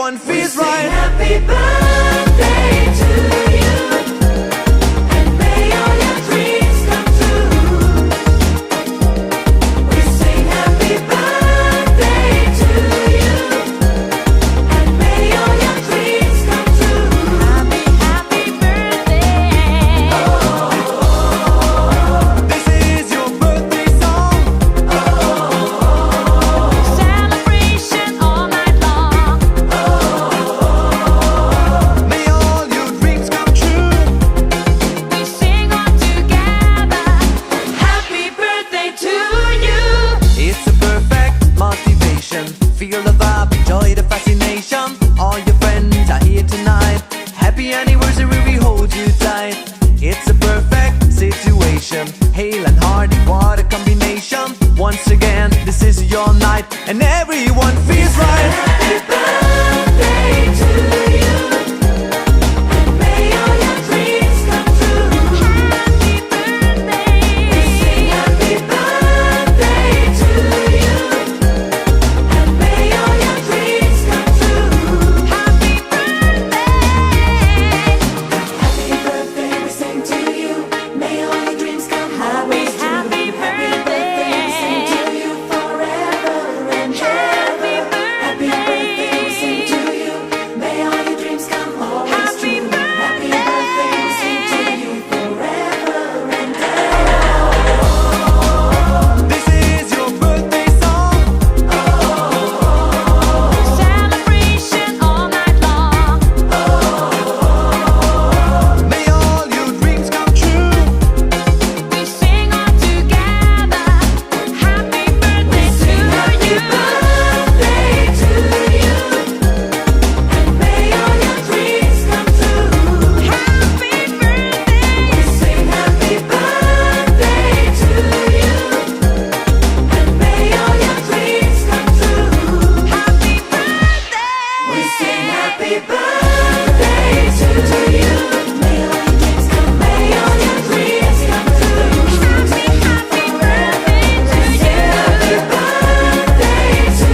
everyone feels right. Happy birthday to you, and may all your dreams come true. We sing happy birthday to you, and may all your dreams come true. Happy, happy birthday. This is your birthday song. Celebration all night long. May all your dreams come true. We sing all together. Happy birthday to you. It's a perfect motivation. Feel the vibe, enjoy the fascination. All your friends are here tonight. Happy anniversary, we hold you tight. It's a perfect situation. Hale and Hardy, what a combination. Once again, this is your night, and everyone feels right. Happy birthday to you, and may all your dreams come true. Happy birthday. We sing happy birthday to you, and may all your dreams come true. Happy birthday. Happy birthday, we sing to you. May all your dreams come always true. Happy birthday, we sing to you forever and ever. Happy birthday, we sing to you. May all your dreams come always true. Happy birthday, we sing to you forever and ever. This is your birthday song. Celebration all night long. May all your dreams come true. We sing all together. Happy birthday to you. Happy birthday to you, and may all your dreams come true. Happy birthday. We sing happy birthday to you, and may all your dreams come true. Happy birthday. We sing happy birthday to you. May all your dreams come. May all your dreams come true. Happy, happy birthday to you. Happy birthday to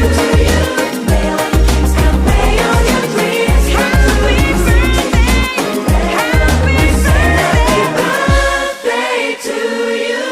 you. May all your dreams come. May all your dreams come true. Happy birthday to you.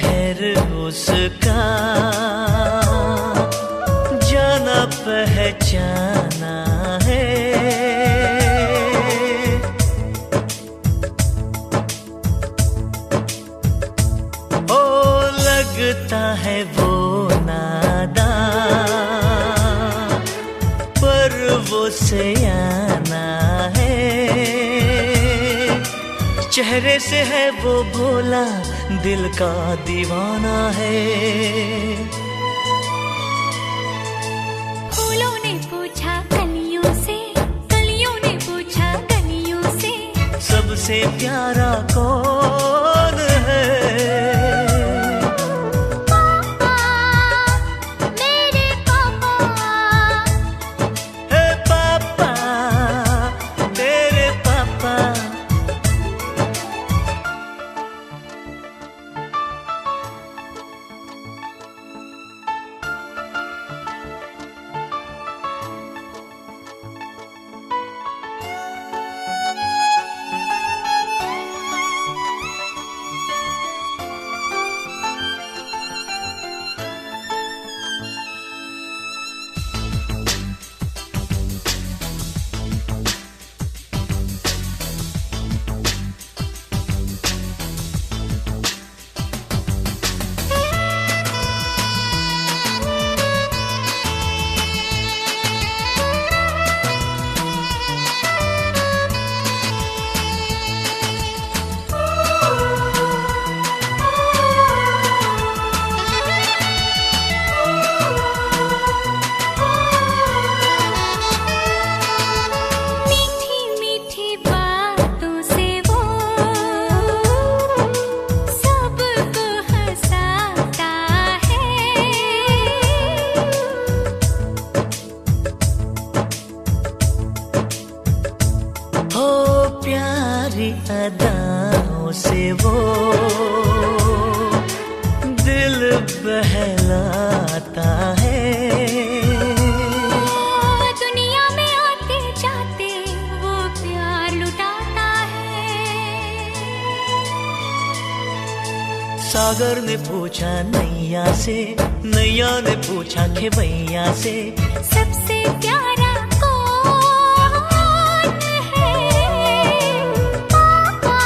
शहर उसका जाना पहचाना है। ओ लगता है वो नादान पर वो सयाना है। चेहरे से है वो भोला दिल का दीवाना है। फूलों ने पूछा कलियों से, कलियों ने पूछा कलियों से, सबसे प्यारा कौन है? पापा मेरे पापा, है पापा तेरे पापा। मीठी मीठी बातों से वो सबको हंसाता है। हो प्यारी अदाओं से वो दिल बहलाता है। दुनिया में आते जाते वो प्यार लुटाता है। सागर ने पूछा नैया से, नैया ने पूछा खेवैया से, सबसे प्यारा कौन है? पापा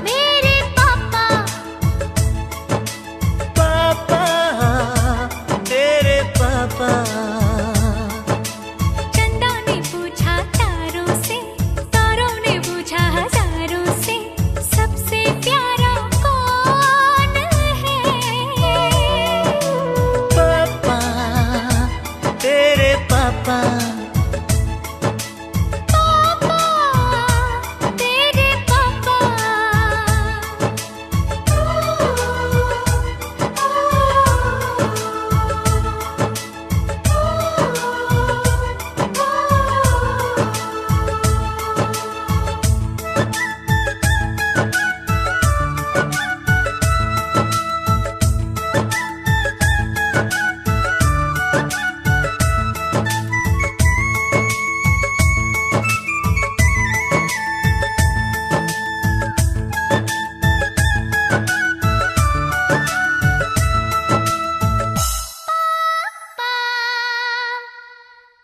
मेरे पापा, पापा तेरे पापा। चंदा ने पूछा तारों से, तारों ने पूछा हजारों से, सबसे प्यारा कौन है? पापा तेरे पापा। पापा तेरे पापा।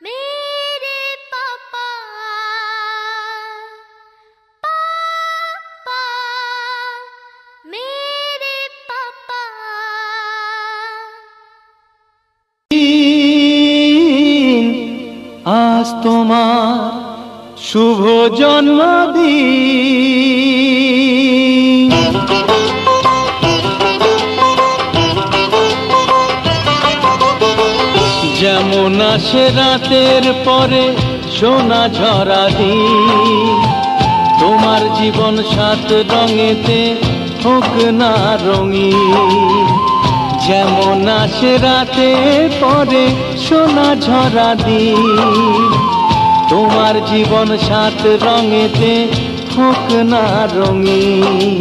मेरे पापा, पापा मेरे पापा। আজ তোমার শুভ জন্মদিন। যেমন আসে রাতের পরে সোনা ঝরা দিন, তোমার জীবন সাত রঙেতে হোক না রঙিন। যেমন আসে রাতের পরে সোনা ঝরা দিন, তোমার জীবন সাত রঙেতে হোক না রঙিন।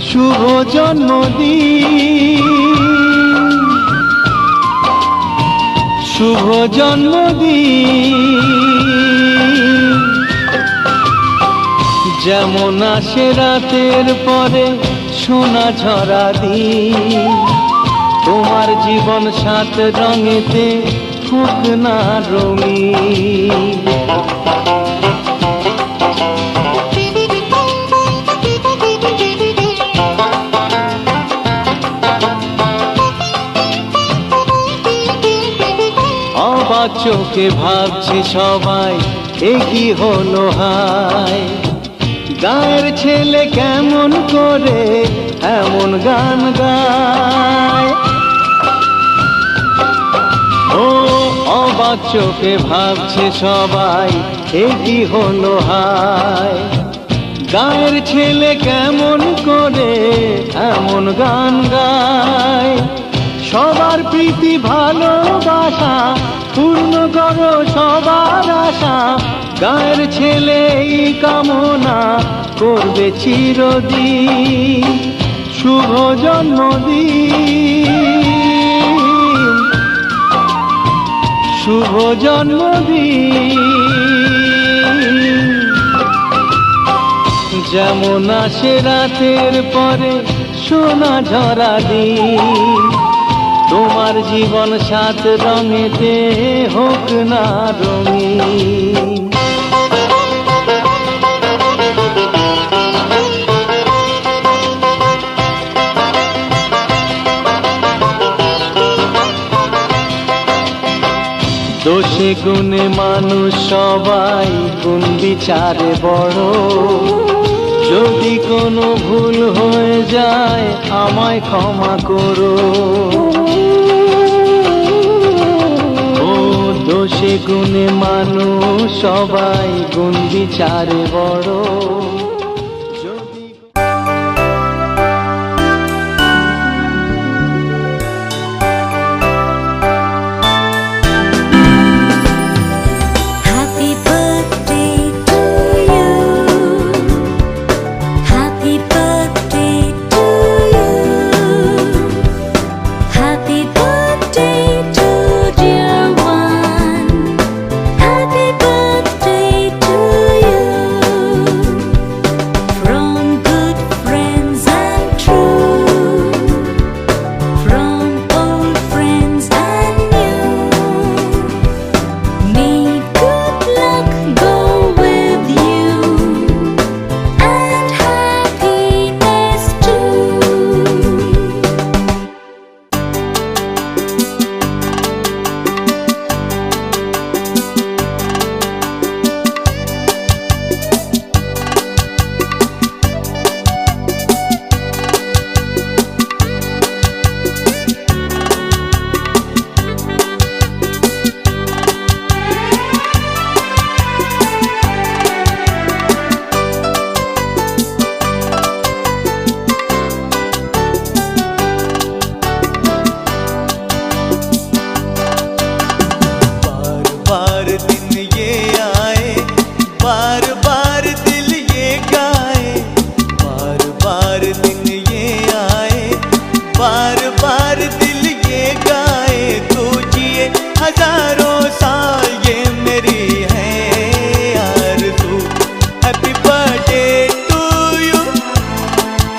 শুভ জন্মদিন, শুভ জন্মদিন। যেমন আসে রাতের পরে সোনা ঝরা দিন। তোমার জীবন সাত রঙেতে হোক না রঙিন। অবাক চোখে ভাবছে সবাই, এ কি হলো হায়, গায়ের ছেলে কেমন করে এমন গান গায়। ও অবাক চোখে ভাবছে সবাই, এ কি হলো হায়, গায়ের ছেলে কেমন করে এমন গান গায়। সবার প্রীতি ভালোবাসা পূর্ণ করো সবার আশা, গায়ের ছেলে এই কামনা করবে চিরদিন। শুভ জন্মদিন, শুভ জন্মদিন। যেমন আসে রাতের পরে সোনা ঝরা দিন, তোমার জীবন সাত রঙেতে হোক না রঙিন। দোষে গুণে মানুষ সবাই, গুণ বিচারে বড়। যদি কোনো ভুল হয়ে যায় আমায় ক্ষমা করো। ও দোষে গুণে মানুষ সবাই, গুণ বিচারে বড়। Happy birthday to you. Happy birthday to you. Happy birthday to dear one. Happy birthday to you. From good friends and true. From old friends and new. May good luck go with you and happiness too. बार बार दिन ये आए, बार बार दिल ये गाए। बार बार दिन ये आए, बार बार दिल ये गाए। तू जिए हजारों साल ये मेरी है आरज़ू। Happy birthday to you,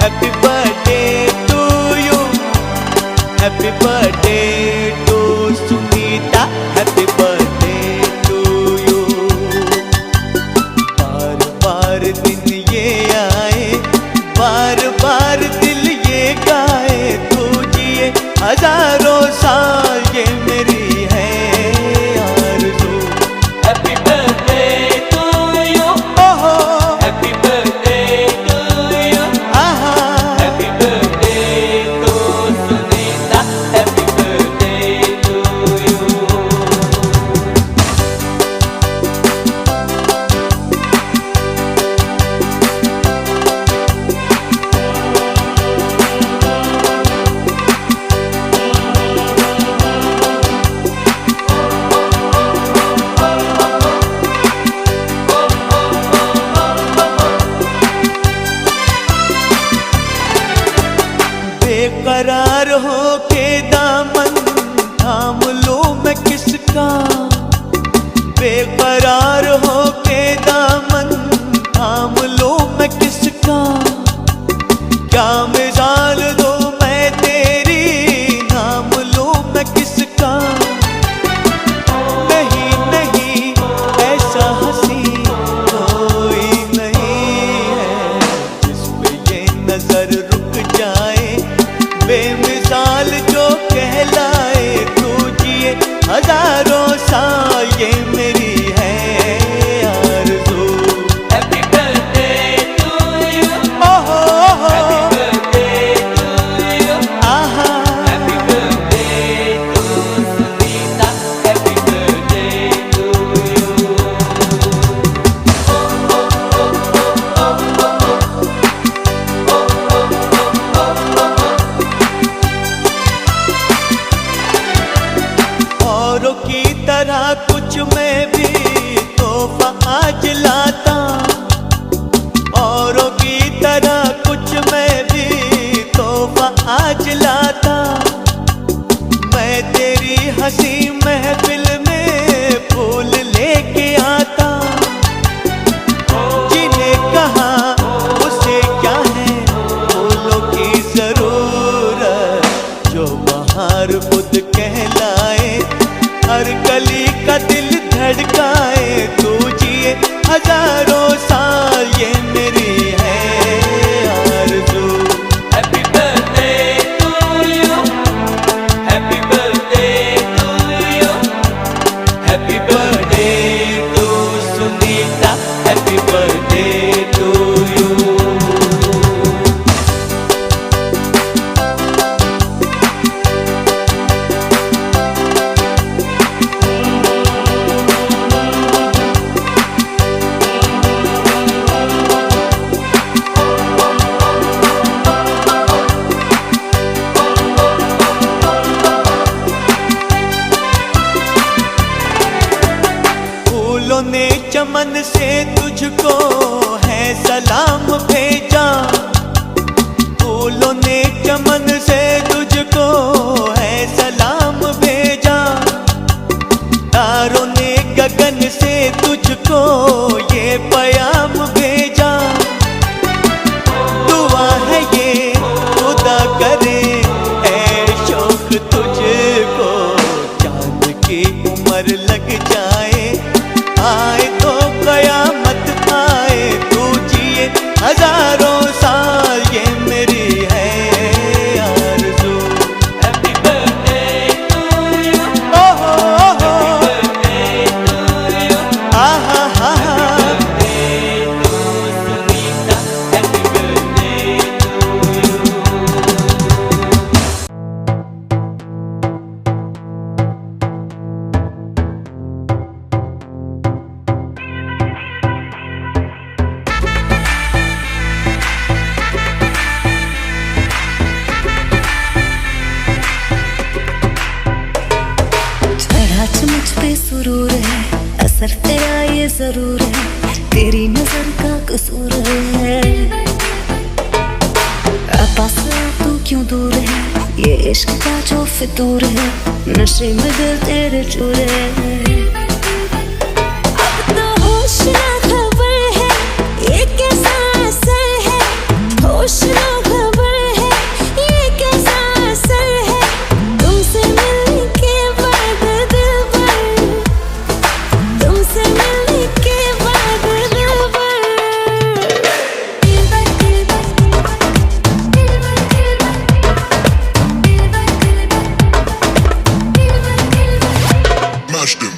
happy birthday to you, happy birthday to Sunita, happy birthday to you. बार बार दिन ये आए, बार बार दिल ये गाए। तू जिए हजारों साल ये मेरी है आरज़ू। हैप्पी बर्थडे टू यू, ओहो हैप्पी बर्थडे टू यू, आहा happy birthday to Sunita, happy birthday to you. बेकरार हो के दामन थाम लो मैं किसका। बेकरार हो के दामन थाम लो मैं किसका। क्या मिजाज हजारों साल ये मेरी है आरज़ू। Happy birthday to you. ओहो Happy birthday to you. आहा Happy birthday to Sunita. Happy birthday to you. औरों की तरह कुछ मैं भी तोहफा आज लाता, औरों की तरह कुछ मैं भी तोहफा आज लाता। मैं तेरी हंसी महफिल में फूल लेके आता, जिन्हें कहा उसे क्या है फूलों की जरूरत, जो बाहर खुद कहलाए, हर गली का दिल धड़काए। तू जिए हजारों साल ये मेरी है आरज़ू। Happy birthday to you. Happy birthday to you. Happy birthday to Sunita. Happy birthday to you. फूलों ने चमन से तुझको है सलाम भेजा, फूलों ने चमन से तुझको है सलाम भेजा। तारों ने गगन से तुझको ये प्याम भेजा। दुआ है ये खुदा करे ऐ शौक तुझको, चांद की उम्र लग जाए, आए तो कयामत आए। तू जिए हजारों साल ये मेरी है आरज़ू। Happy birthday to you. ओहो ओहो Birthday to you. आहा हा हा Birthday to Sunita. Happy birthday to you. चढ़ा मुझ पे सुरूर है, असर तेरा ये जरूर है, तेरी नजर का कसूर है। पास तू क्यों दूर है, ये इश्क का जो फितूर है, नशे में दिल तेरे चूर है। अब तो होश ना खबर है, ये कैसा असर है, होश ना खबर है, ये कैसा असर है। तुमसे मिलने के बाद दिल भर, तुमसे मिलने के बाद दिल भर, दिल भर दिल भर, दिल भर दिल भर, दिल भर दिल भर, दिल भर दिल भर। Mash them.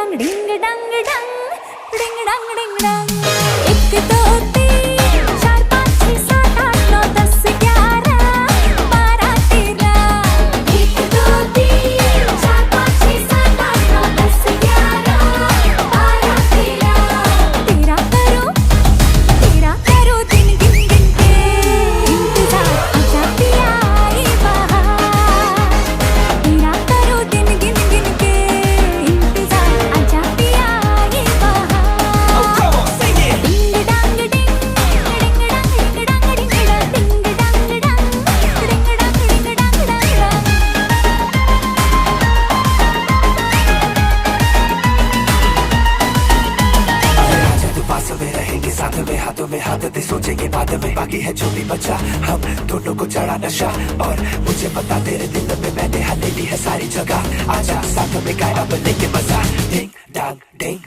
डंग डिंग डंग डंग एक दो तीन चार पाँच छः सात आठ नौ 10 11 12 13 एक दो तीन चार पाँच छः सात आठ नौ 10 11 12 13 तेरा करो दिन गिन गिन के इंतजार आजा पिया आई बहार तेरा करो दिन गिन गिन के इंतजार आजा पिया आई बहार डिंग डांग डिंग डिंग डांग डिंग डांग डिंग डांग डिंग डांग आजा तू पास में रहेंगे साथ में हाथों में हाथ दे सोचेंगे बाद में बाकी है जो भी बचा हम दोनों को चढ़ा नशा और मुझे पता तेरे दिल में मैंने हले ली है सारी जगह आजा साथ में गाए अब लेके मजा डिंग डांग डिंग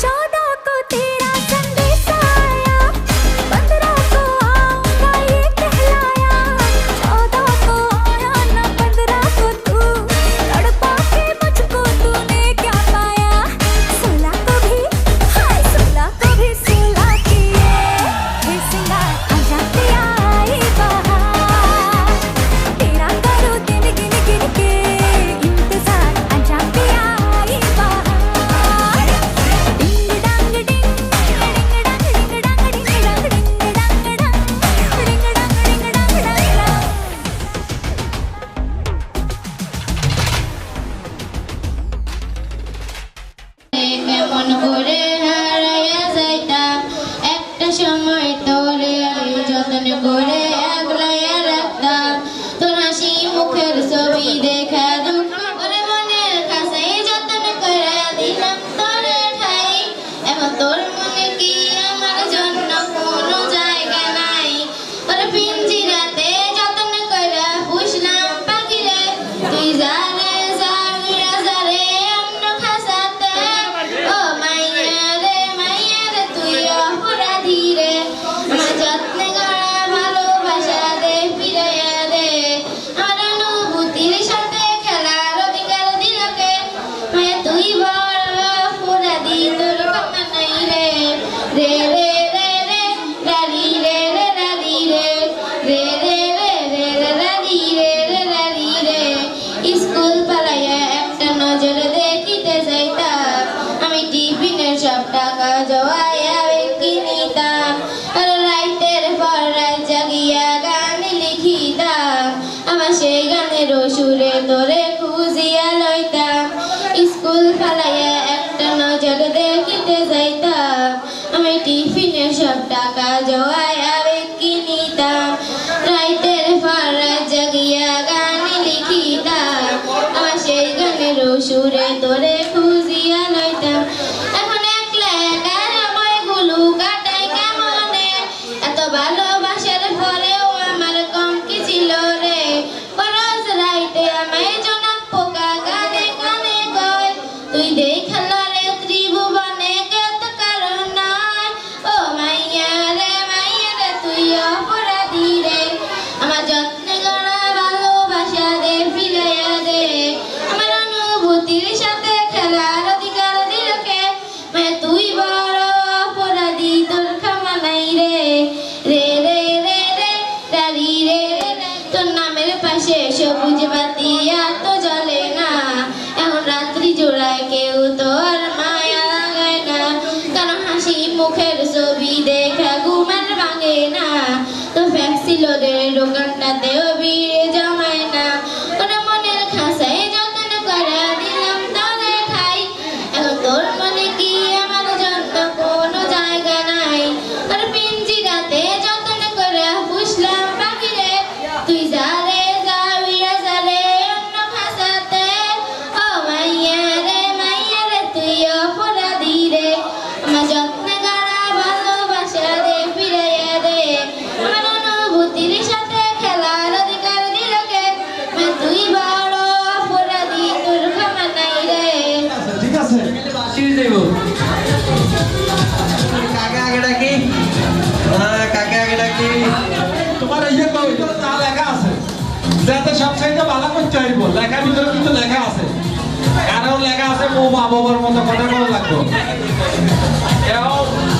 चौदह को तेरा संदेशा आया 15 को आऊंगा ये कहलाया 14 को आया ना 15 को तू तड़पा के मुझको तूने क्या पाया 16 को भी हाय 16 को भी 16 किए हे सिंगार आजा पिया आई बहार तेरा करो दिन गिन गिन के इंतजार आजा पिया आई बहार डिंग डांग डिंग डिंग डांग डिंग डांग डिंग डांग डिंग डांग डांग डिंग डांग डिंग डांग কেমন করে হারাইয়া যাইতাম একটা সময় তোরে আমি যত্ন করে আগলাইয়া রাখতাম তোর হাসি মুখের ছবি দেখা দুঃখ করে মনের কাছে যত্ন করে দিলাম তোরে ঠাই এখন তোর মনে কি আমার জন্য কোনো জায়গা নাই তোর পিঞ্জিরাতে যত্ন করে পুষলাম পাখিরে তুই জানে যাবিরা যারে অন্য খাসাতে ও মাইয়া রে তুই অপরাধী রে আমার যত্নে গড়া ভালোবাসা দে ফিরাইয়া দে আমার অনুভূতির সাথে খেলার অধিকার দিলকে মায়া তুই বড় অপরাধী তোর ক্ষমা নাই রে রে রে রে রে রারি রে রে রারি রে রে রে রে রে রে রারি রে রে রারি রে স্কুল পালাইয়া একটা নজর দেখিতে যাইতাম আমি টিফিনের সব টাকা জমাইয়া বেঁকে নিতাম আর রাইতের পর রাত জাগিয়া গান লিখিতাম আমার সেই গানের সুরে তোরে খুঁজিয়া লইতাম স্কুল পালাইয়া একটা নজর দেখিতে যাইতাম আমি টিফিনের সব টাকা জমাইয়া বেঁকে নিতাম রাইতের পর রাত জাগিয়া গান লিখিতাম আমার সেই গানের সুরে তোরে খুঁজিয়া লইতাম এখন একলা একা সময়গুলো কাটাই কেমনে এত ভালোবাসার পরেও আমার কম কি ছিল রে বরজ রাইতে আমায় জনক পোকা গানে গানে কয় তুই দেখাল রে ত্রিভুবনে কেত কারণ নয় ও মাইয়া রে তুই অপরাধী রে আমার যত্নে গড়া ভালোবাসা দে ফিরাইয়া দে আমার অনুভূতির সাথে খেলার অধিকার দিলকে মায়া তুই বড় অপরাধী তোর ক্ষমা নাই রে রে রে রে রে রারি রে রে তোর নামের পাশে সবুজ বাতি এত জ্বলে না এখন রাত্রি জোড়ায় কেউ তো আর মায়া লাগায় না কারণ হাসি মুখের ছবি দেখা ঘুমের ভাঙে না তো ফ্যাক্সিলোদের দোকানটাতেও ভিড় জমায় না কোনো মনের খাসায় যত্ন করে দিলাম তোরে ঠাই এখন তোর মনে কি আমার জন্য কোনো জায়গা নাই তোর পিঞ্জিরাতে যত্ন করে পুষলাম পাখিরে তুই যারে যাবিরা যারে অন্য খাস যাতে সবচাইতে ভালো করতে হইব লেখার ভিতরে কিন্তু লেখা আছে কারণ লেখা আছে মো মা বাবার মতো কথা বলা লাগবে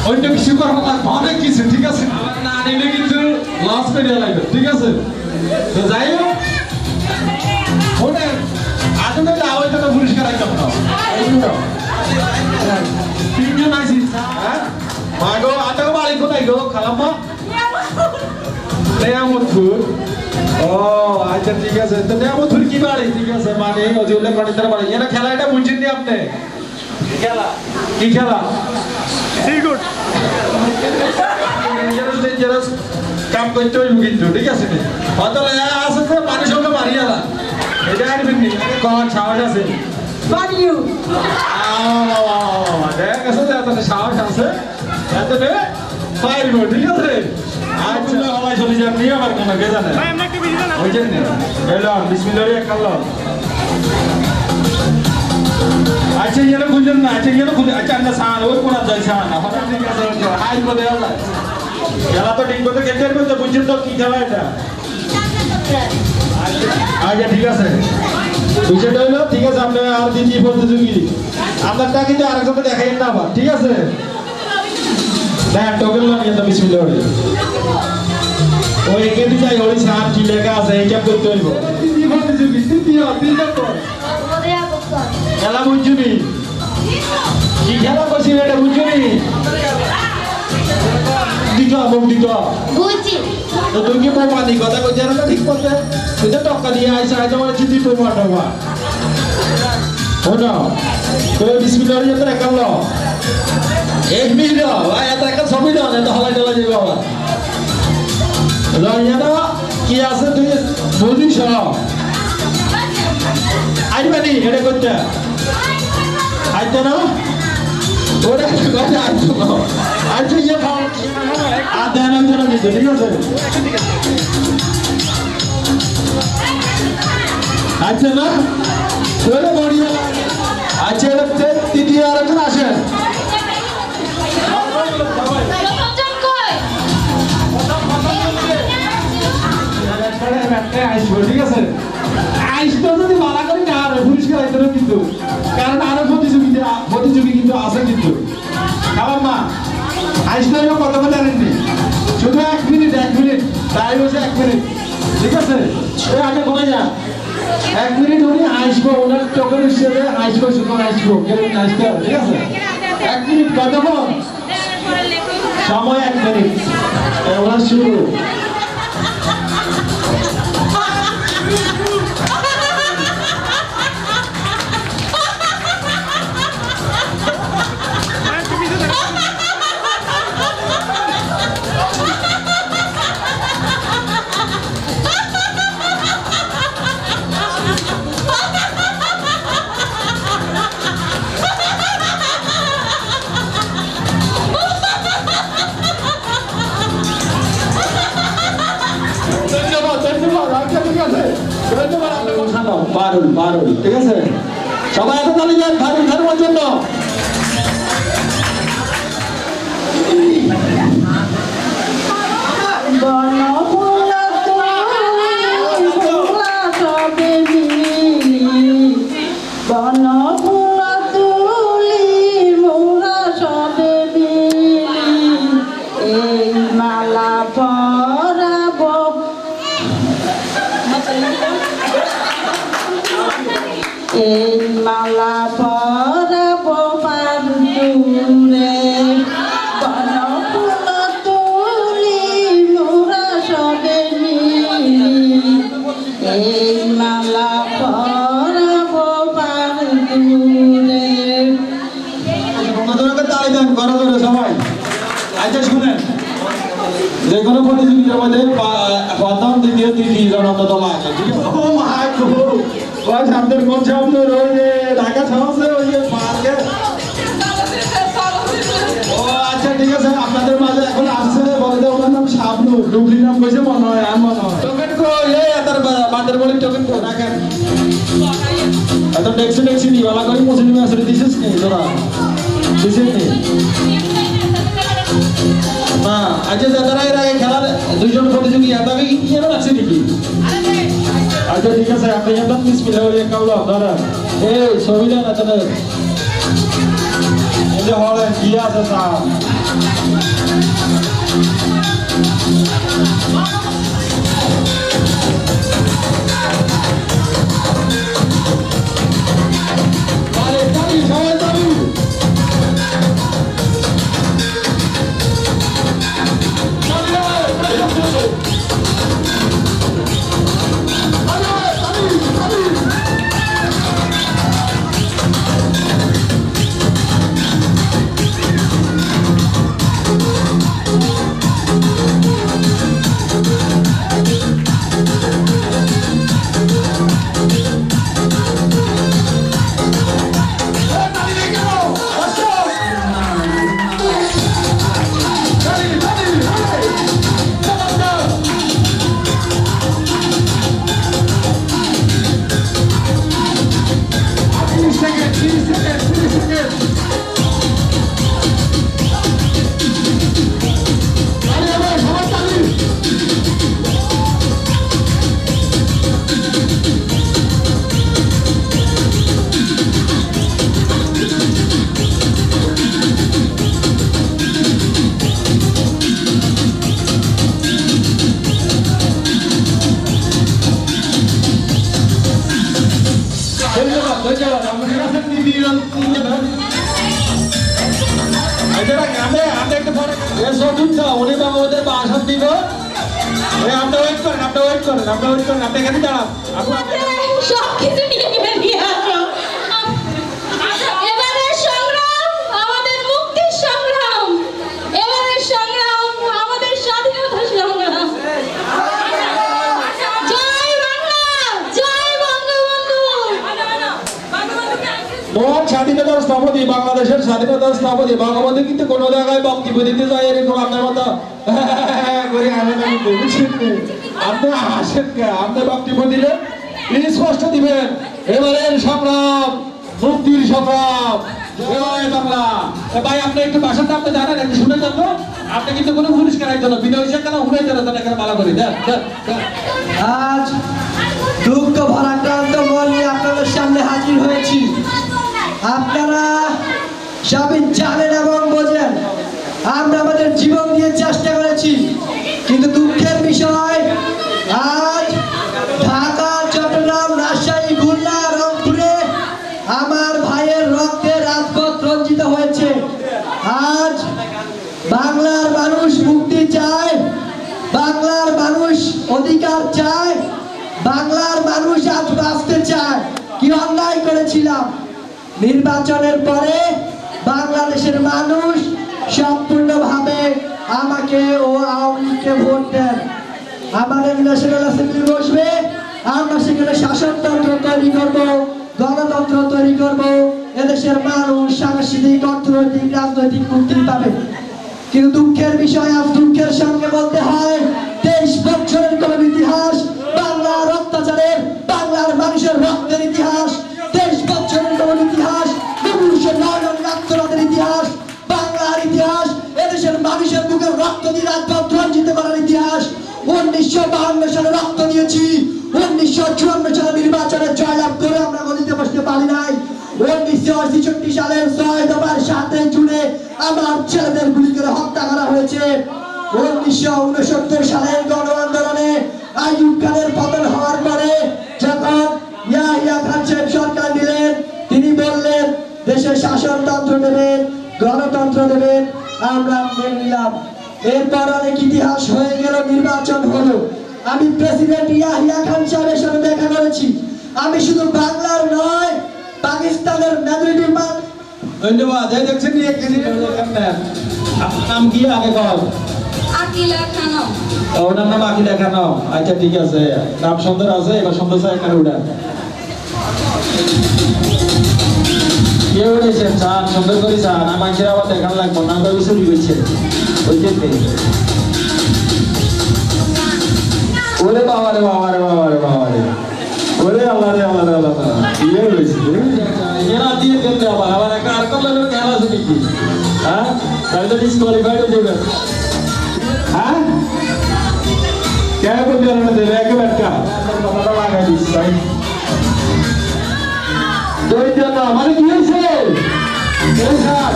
অন্য কিছু করা লাগবে অনেক কিছু ঠিক আছে না নিলে কিন্তু লস করে লাগবে ঠিক আছে তো যাই হোক শোনেন আসলে আওয়াজ তো পুরস্কার একদম না তিনজন আইসিস হ্যাঁ মাগো আটাও বাড়ি কোথায় গো খালাম্মা নেয়ামতপুর ও আচ্ছা ঠিক আছে তো নেয়ামতপুর কি বাড়ি ঠিক আছে মানে অজুল্লাহ পানিদার বাড়ি এটা খেলাটা বুঝছেন নি আপনি খেলা কি খেলা গুড ডেঞ্জারাস কাম করতে হইব কিন্তু ঠিক আছে হয়তো আছে যে মানুষ সঙ্গে মারি আলা এটা আনবেন নি কোন সাহস আছে বাড়িও দেখ আছে এত সাহস আছে এত নে পাইব ঠিক আছে আচ্ছা সবাই চলে যান নিয়ে আবার কোন কে জানে ভাই আমরা একটু বিজি না ওই জন্য এলো বিসমিল্লাহ এক কাল্লা আচ্ছা এখানে বুঝলেন না আচ্ছা এখানে বুঝলেন আচ্ছা আমরা সান ওই কোন যায় সান হঠাৎ ঠিক আছে হাই করে দেওয়া খেলা তো ঠিক মতো খেলতে পারবেন তো বুঝছেন তো কি খেলা এটা আচ্ছা ঠিক আছে বিষয়টা হলো ঠিক আছে আপনি আর দ্বিতীয় প্রতিযোগী আপনারটা কিন্তু আরেকজনকে দেখাই না আবার ঠিক আছে দেখ টোকেন লাগিয়ে তো বিসমিল্লাহ ওই এখানে যাই ওই সান কি লেখা আছে এইটা করতে হইব দ্বিতীয় প্রতিযোগী তৃতীয় খেলা বুঝছুনি কি খেলা করছি এটা বুঝছুনি দিকা মুখ দিকা বুঝছি তো তুই কি প্রমাণি কথা কইছ না ঠিক করতে তুই তো টক্কা দিয়ে আইসা আইসা মানে চিঠি প্রমাণ হবা হোনা তো বিসমিল্লাহ যেতে কাল এক মিনিট ভাই এত একটা ছবি দাও না তো হলাই চলে যাবে বাবা জানিয়া কি আছে তুই বুঝিস আইবানি এটা করতে আইতো না ওরে কথা আইতো না আইতো ইয়ে খাও আর দেন দেন দিতে ঠিক আছে আচ্ছা না ওরে বড়িয়া আচ্ছা এটা তৃতীয় আরেকজন আসেন ঠিক আছে আইসটা যদি মালা করি না আর পুরস্কার আইতে কিন্তু কারণ আরো প্রতিযোগী কিন্তু আছে কিন্তু খাবার মা আইসটা কত কথা জানেননি শুধু 1 মিনিট তাই হচ্ছে 1 মিনিট ঠিক আছে সে আগে বলে যা 1 মিনিট উনি আসবো ওনার টোকেন হিসেবে আসবো শুধু আসবো কেমন আসতে হবে ঠিক আছে 1 মিনিট কতক্ষণ সময় 1 মিনিট ওনার শুরু বারুল ঠিক আছে সবাই এত তালি যান বারুল খাওয়ার জন্য মালা পরাবো পান্তুরে বনফুল তুলি মোরা সবে মিলি এই মালা পরাবো পান্তুরে তালি দেন করো সবাই আচ্ছা শুনেন যে কোনো প্রতিযোগিতার মধ্যে প্রথম দ্বিতীয় তৃতীয় জন অন্তত লাগে ঠিক আছে ও মা ওই সামনের কোন সামনের ওই যে ঢাকা শহরে ওই যে পার্কে ও আচ্ছা ঠিক আছে আপনাদের মাঝে এখন আসছে বলতে ওনার নাম শাবনু ডুবলি নাম কইছে মনে হয় আর মনে হয় টোকেন কো এই এতার বাদের বলি টোকেন কো রাখেন এত ডেক্সি নি वाला করি মুসলিম আসলে দিছিস কি তোরা দিছিস নি না আচ্ছা যারা এর আগে খেলার দুইজন প্রতিযোগী এত আগে কি যেন আছে নাকি আচ্ছা ঠিক আছে আপনি একদম বিসমিল্লাহ বলে কাউলা ধরেন এই ছবি দেন আপনাদের এই যে হলে কি আছে স্যার আরে তালি সবাই তালি সবকিছু নিয়ে আসো এবারের সংগ্রাম আমাদের মুক্তির সংগ্রাম এবারের সংগ্রাম আমাদের স্বাধীনতা সংগ্রাম জয় বাংলা জয় বঙ্গবন্ধু মহান স্বাধীনতার স্থপতি বাংলাদেশের স্বাধীনতার স্থপতি বঙ্গবন্ধু কিন্তু কোনো জায়গায় বক্তব্য দিতে যায় এরকম আপনার মতো করে আপনি হাসেন কে আপনি বক্তব্য দিলে স্পষ্ট দিবেন এবারের সংগ্রাম মুক্তির সংগ্রাম জয় বাংলা ভাই আপনি একটু ভাষণটা আপনি জানেন একটু শুনে যান তো আপনি কিন্তু কোনো পুরস্কার একজন বিনয় কেন উড়ে যান এখানে মালা করে দেন আজ দুঃখ ভারাক্রান্ত মন নিয়ে আপনাদের সামনে হাজির হয়েছি আপনারা সবই জানেন এবং বোঝেন আমরা আমাদের জীবন দিয়ে চেষ্টা করেছি কিন্তু দুঃখের বিষয় আজ ঢাকা চট্টগ্রাম রাজশাহী খুলনা রংপুরে আমার ভাইয়ের রক্তে রাজপথ রঞ্জিত হয়েছে আজ বাংলার মানুষ মুক্তি চায় বাংলার মানুষ অধিকার চায় বাংলার মানুষ আজ বাঁচতে চায় কি অন্যায় করেছিলাম নির্বাচনের পরে বাংলাদেশের মানুষ সম্পূর্ণভাবে আমাকে ও আওয়ামী লীগকে ভোট দেন আমাদের ন্যাশনাল অ্যাসেম্বলি বসবে আমরা সেখানে শাসনতন্ত্র তৈরি করব গণতন্ত্র তৈরি করব এদেশের মানুষ সাংস্কৃতিক অর্থনৈতিক রাজনৈতিক মুক্তি পাবে কিন্তু দুঃখের বিষয় আজ দুঃখের সঙ্গে বলতে হয় 23 বছরের কোন ইতিহাস বাংলার অত্যাচারের বাংলার মানুষের রক্তের ইতিহাস 23 বছরের কোন ইতিহাস রাষ্ট্রবাদের ইতিহাস বাংলার ইতিহাস এদেশের মানুষের বুকের রক্ত দিয়ে রাজপথ রঞ্জিত করার ইতিহাস 1952 সালে রক্ত দিয়েছি 1954 সালে নির্বাচনে জয়লাভ করে আমরা গদিতে বসতে পারি নাই 1966 সালের 6 দফার 7 জুনে আমার ছেলেদের গুলি করে হত্যা করা হয়েছে 1969 সালের গণ আন্দোলনে আইয়ুব খানের পতন হওয়ার পরে যখন ইয়াহিয়া খান সাহেব সরকার নিলেন তিনি বললেন দেশে শাসনতন্ত্র দেবেন গণতন্ত্র দেবেন আমরা মেনে নিলাম এরপর অনেক ইতিহাস হয়ে গেল নির্বাচন হলো আমি প্রেসিডেন্ট ইয়াহিয়া খান সাহেবের সাথে দেখা করেছি আমি শুধু বাংলার নয় পাকিস্তানের মেজরিটি ধন্যবাদ এই দেখছেন কি এক কেজি আপনার নাম কি আগে বল আকিলা খানম ওনার নাম আকিলা খানম আচ্ছা ঠিক আছে নাম সুন্দর আছে এবার সুন্দর চাই এখানে উঠেন কে উঠেছেন চান সুন্দর করে চান আমাদের আবার দেখান লাগবো না তো চুরি করছে ওই যে ওরে বাবা রে বাবা রে বাবা রে বাবা রে ওরে আল্লাহ রে আল্লাহ রে আল্লাহ কি হয়েছে এরা দিয়ে দেন আবার আবার একটা আর কত লোক খেলা আছে নাকি হ্যাঁ তাহলে তো ডিসকোয়ালিফাইড হয়ে যাবে হ্যাঁ কে বলতে না দেবে একে ব্যাটকা কথাটা লাগাই দিস টাকা মানে কি হয়েছে এই স্যার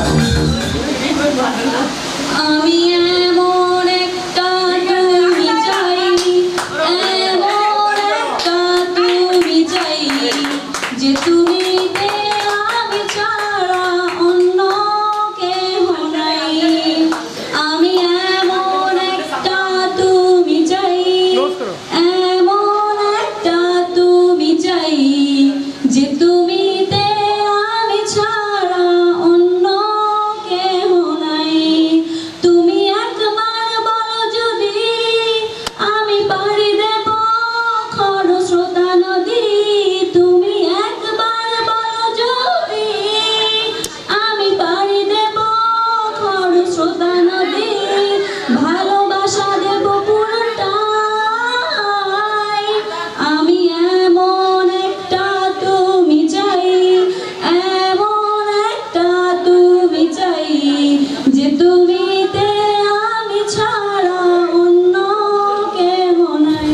আমি এমন একটা তুমি চাই, এমন একটা তুমি চাই, যে তুমি তে আমি ছাড়া অন্য কেহ নাই। আমি এমন একটা তুমি চাই, এমন একটা তুমি চাই, যে তুমি তে আমি ছাড়া অন্য কেহ নাই। তুমি একবার বলো যদি আমি পাড়ি দেব খরস্রোতা নদী। তুমি একবার বলো যদি আমি পাড়ি দেব খরস্রোতা নদী। ভালোবাসা দেব পুরোটাই। আমি এমন একটা তুমি চাই, এমন একটা তুমি চাই, যে তুমিতে আমি ছাড়া অন্য কেহ নাই।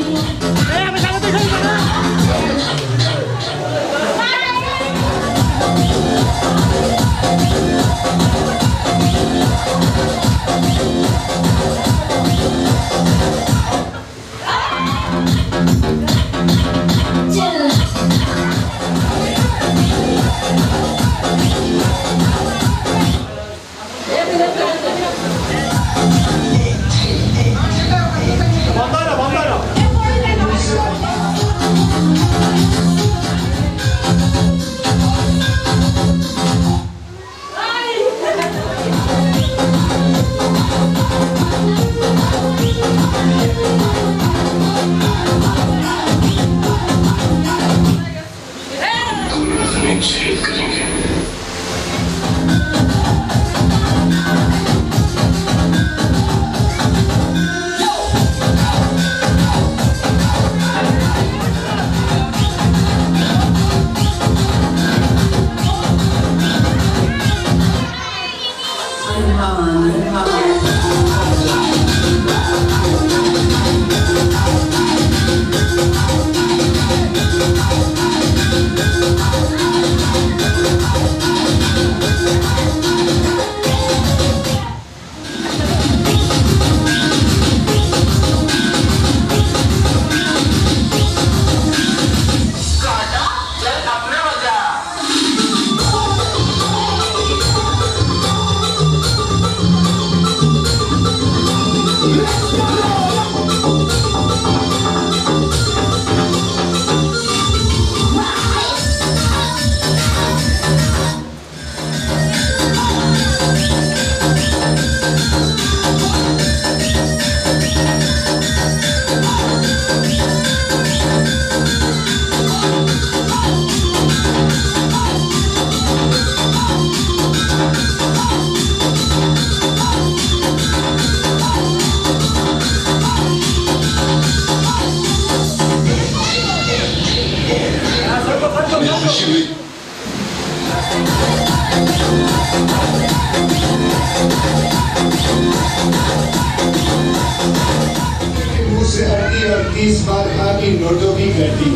मुंह से अड़ती और 30 बार खा की नोटों की गड्डी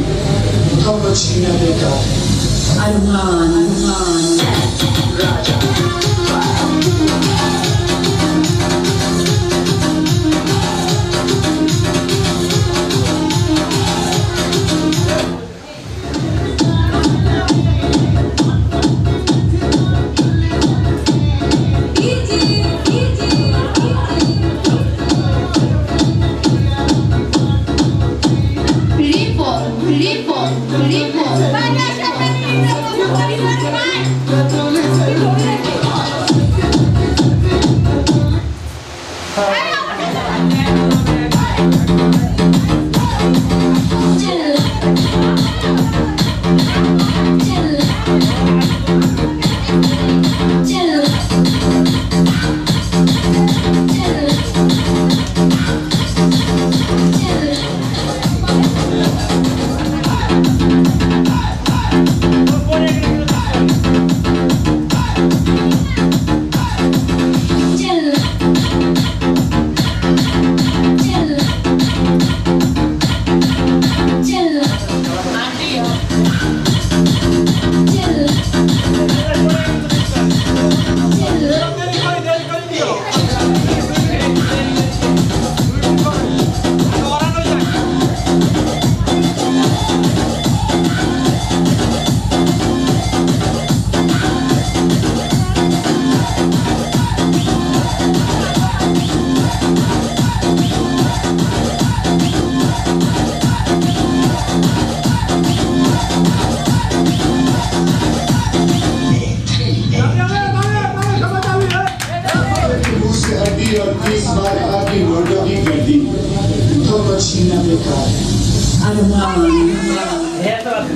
हमको छीना देता अरमान राजा चल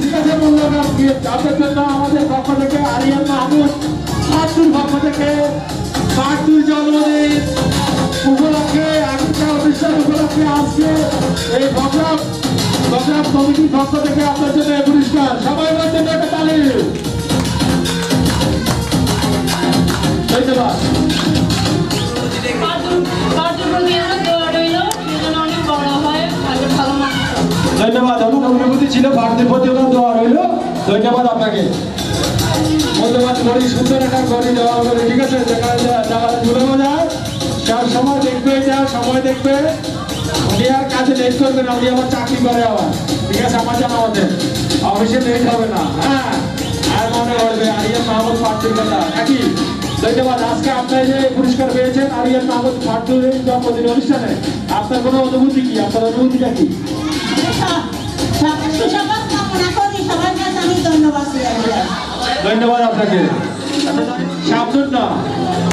ঠিক আছে বললাম আজকে আপনার জন্য আমাদের পক্ষ থেকে আরিয়ান মাহমুদ পাঁচুর পক্ষ থেকে পাঁচুর জন্মদিন উপলক্ষে একটা অনুষ্ঠান উপলক্ষে আজকে এই প্রোগ্রাম কমিটির পক্ষ থেকে আপনার জন্য এই পুরস্কার সবাই জন্য একটা তালি। ধন্যবাদ। ধন্যবাদ। আমার অনুভূতি ছিল ভারতের প্রতি ওনার দোয়া রইল। ধন্যবাদ আপনাকে। ধন্যবাদ গড়ি সুন্দর একটা গড়ি দেওয়া হবে। ঠিক আছে, জায়গাটা ঘুরানো যায়, যার সময় দেখবে, যার সময় দেখবে উনি আর কাজে লেট করবে না, উনি আমার চাকরি করে আবার। ঠিক আছে, আমার জানা মতে অফিসে লেট হবে না। হ্যাঁ, আর মনে করবে আরিয়ান মাহমুদ পাটুর কথা নাকি। ধন্যবাদ। আজকে আপনার যে পুরস্কার পেয়েছেন আরিয়ান মাহমুদ পাটুর জন্মদিন অনুষ্ঠানে আপনার কোনো অনুভূতি কি? আপনার অনুভূতিটা কি? ধন্যবাদ আপনাকে। শামসুন না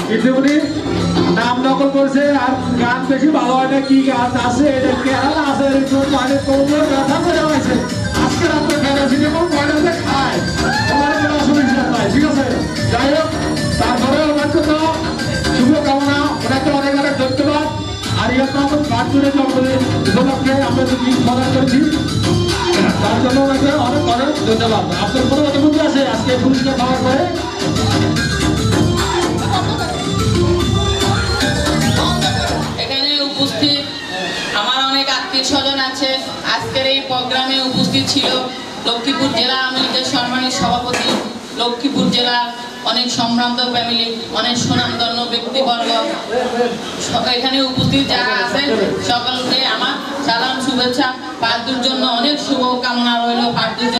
পৃথিবীর নাম নকল করছে আর গান বেশি ভালো হয় না। কি গান আছে এটা কেরাল আছে মানে কোমর ব্যথা করে হয়েছে। আজকের আপনার প্যারাসিটামল পয়লাতে খায়, আমার কোনো অসুবিধা নাই। ঠিক আছে, যাই হোক, তারপরে ওনার জন্য শুভকামনা, ওনাকে অনেক অনেক ধন্যবাদ। আরিয়ান মাহমুদ পাটুরের জন্মদিন উপলক্ষে আমরা যে গীত প্রদান করেছি তার জন্য ওনাকে অনেক অনেক ধন্যবাদ। আপনার কোনো অনুভূতি আছে আজকে পুরস্কার পাওয়ার পরে? এখানে উপস্থিত আমার অনেক আত্মীয় স্বজন আছে। আজকের এই প্রোগ্রামে উপস্থিত ছিল লক্ষ্মীপুর জেলা আওয়ামী লীগের সম্মানিত সভাপতি, লক্ষ্মীপুর জেলার অনেক সম্ভ্রান্ত ফ্যামিলি, অনেক সুনামধন্য ব্যক্তিবর্গ এখানে উপস্থিত যারা আছেন সকলকে আমার সালাম শুভেচ্ছা। পার্টির জন্য অনেক শুভকামনা রইল। পার্টির